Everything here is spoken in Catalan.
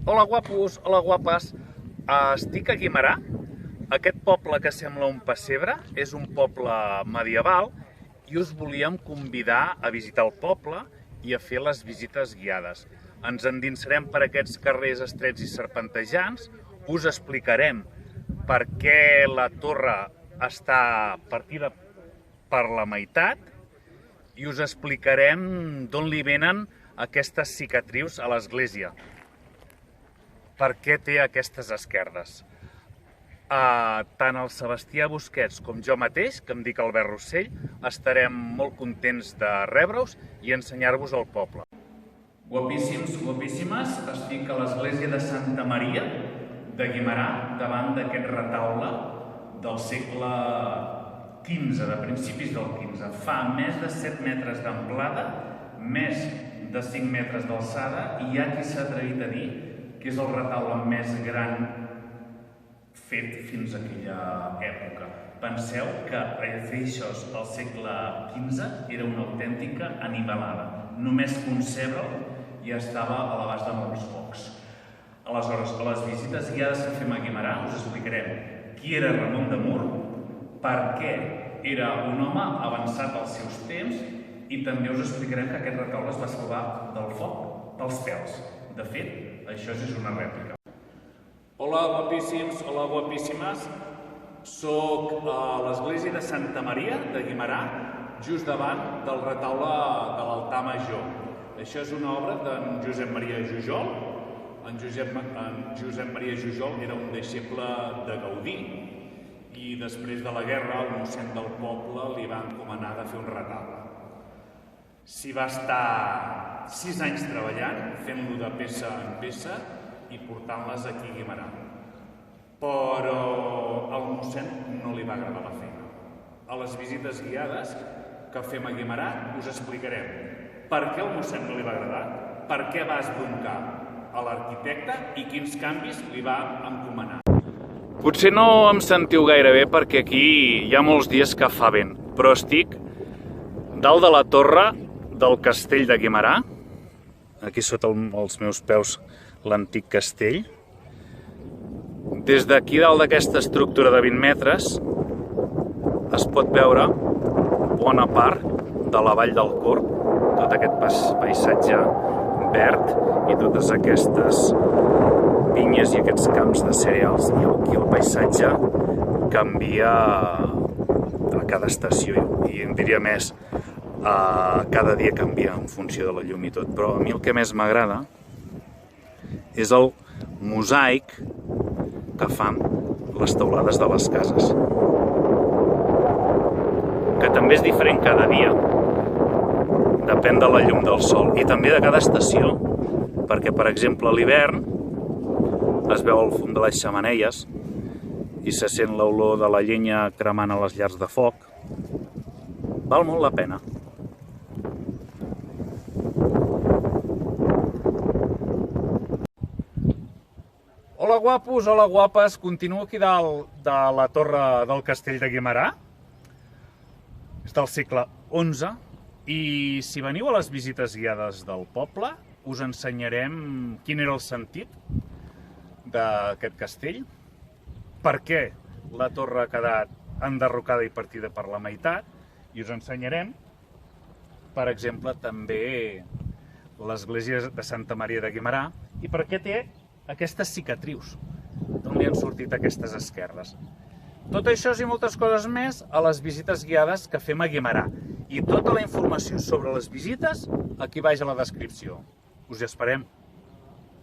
Hola guapos, hola guapes, estic a Guimerà. Aquest poble que sembla un pessebre és un poble medieval i us volíem convidar a visitar el poble i a fer les visites guiades. Ens endinsarem per aquests carrers estrets i serpentejants, us explicarem per què la torre està partida per la meitat i us explicarem d'on li venen aquestes cicatrius a l'església. Per què té aquestes esquerdes. Tant el Sebastià Busquets com jo mateix, que em dic Albert Rossell, estarem molt contents de rebre-us i ensenyar-vos el poble. Guapíssims, guapíssimes, estic a l'església de Santa Maria de Guimerà, davant d'aquest retaule del segle XV, de principis del XV. Fa més de 7 metres d'amplada, més de 5 metres d'alçada, i hi ha qui s'ha atrevit a dir que és el retaule més gran fet fins a aquella època. Penseu que fer això al segle XV era una autèntica animalada. Només concebre'l ja estava a l'abast de molts focs. Aleshores, a les visites guiades que fem a Guimerà us explicarem qui era Ramon de Mur, per què era un home avançat als seus temps, i també us explicarem que aquest retaule es va salvar del foc pels pèls. De fet, això és una rèplica. Hola guapíssims, hola guapíssimes. Soc a l'església de Santa Maria de Guimerà, just davant del retaule de l'altar major. Això és una obra d'en Josep Maria Jujol. En Josep Maria Jujol era un deixeble de Gaudí i després de la guerra el mossèn del poble li va encomanar de fer un retaule. S'hi va estar 6 anys treballant, fent-lo de peça en peça i portant-les aquí a Guimerà. Però al mossèn no li va agradar la feina. A les visites guiades que fem a Guimerà us explicarem per què al mossèn no li va agradar, per què va esbroncar a l'arquitecte i quins canvis li va encomanar. Potser no em sentiu gaire bé perquè aquí hi ha molts dies que fa vent, però estic dalt de la torre del castell de Guimerà, aquí sota els meus peus l'antic castell. Des d'aquí dalt d'aquesta estructura de 20 metres es pot veure bona part de la vall del Corb, tot aquest paisatge verd i totes aquestes vinyes i aquests camps de cereals. I aquí el paisatge canvia a cada estació i en diria més, cada dia canvia en funció de la llum i tot, però a mi el que més m'agrada és el mosaic que fan les teulades de les cases, que també és diferent cada dia, depèn de la llum del sol i també de cada estació, perquè per exemple a l'hivern es veu al fum de les xemeneies i se sent l'olor de la llenya cremant a les llars de foc. Val molt la pena. Hola guapos, hola guapes, continuo aquí dalt de la torre del castell de Guimerà. És del segle XI i si veniu a les visites guiades del poble us ensenyarem quin era el sentit d'aquest castell, per què la torre ha quedat enderrocada i partida per la meitat, i us ensenyarem, per exemple, també l'església de Santa Maria de Guimerà i per què té aquestes cicatrius, d'on li han sortit aquestes esquerdes. Tot això i moltes coses més a les visites guiades que fem a Guimerà. I tota la informació sobre les visites aquí baix a la descripció. Us hi esperem.